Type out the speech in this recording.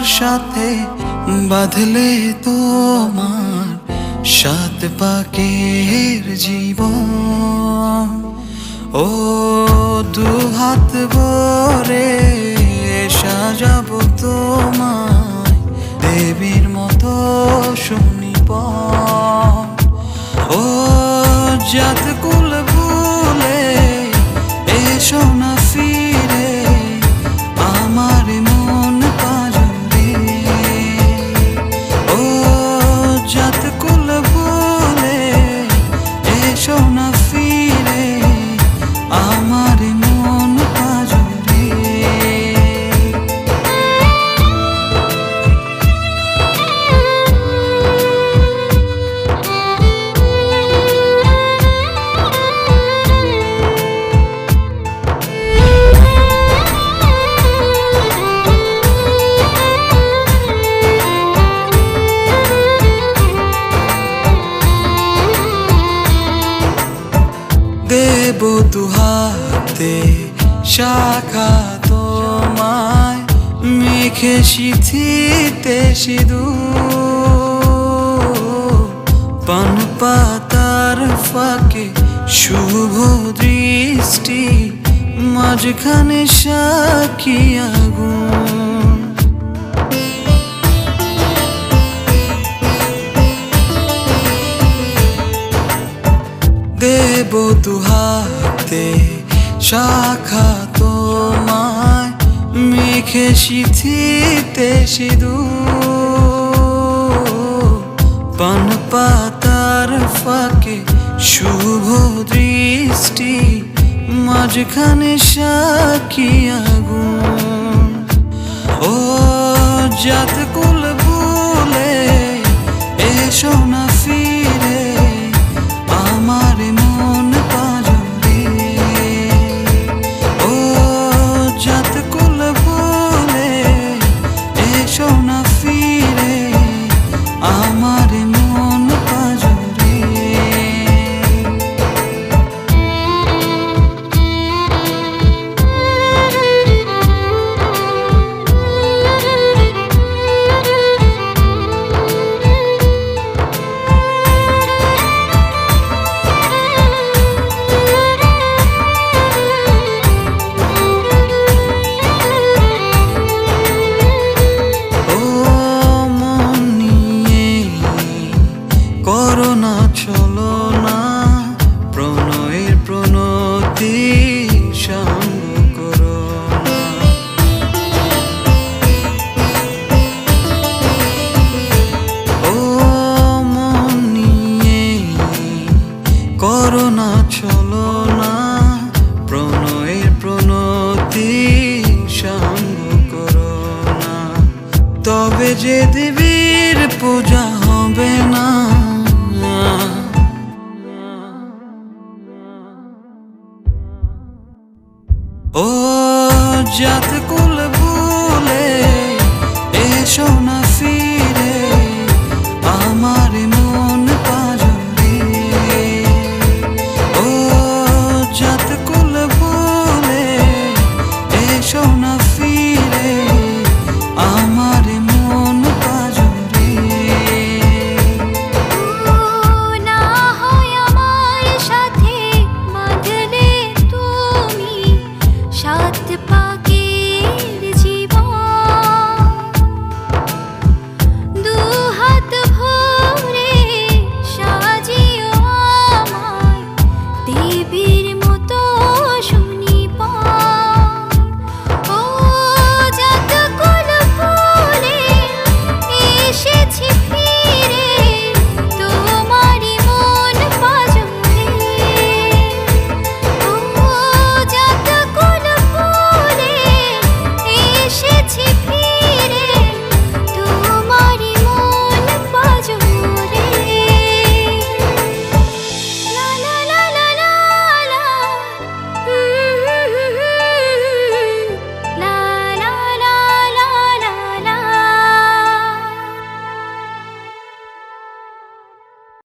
সাথে বাঁধলে তোমার সাত পাকের জীবন। ও দুহাত ভরে সাজাবো তোমায় দেবীর মতো সুনিপন। ও জাত কুল ভুলে এসো না ফিরে আমার মন পাজরে। ও জাত কুল ভুলে এসো না ফিরে আমার মন পাজরে। দেব দুহাতে শাখা তোমায় মেখে সিথিতে সিঁদুর। পান পাতার ফাঁকে শুভ দৃষ্টি মাঝখানে সাক্ষী আগুন। দেব দুহাতে শাখা তোমায় মেখে সিথিতে সিঁদুর। পান পাতার ফাঁকে শুভ দৃষ্টি মাঝখানে সাক্ষী আগুন। ও জাত কুল ভুলে এসো না ফিরে আমার মন পাজরে। ও জাত কুল ভুলে এসো না ফিরে আমার মন পাজরে। করোনা চলো না প্রণয়ের প্রণতি সঙ্গ করো না। ও মন নিয়ে করোনা চলো না প্রণয়ের প্রণতি সঙ্গ করো না। তবে যে দেবীর পূজা হবে না। ও জাত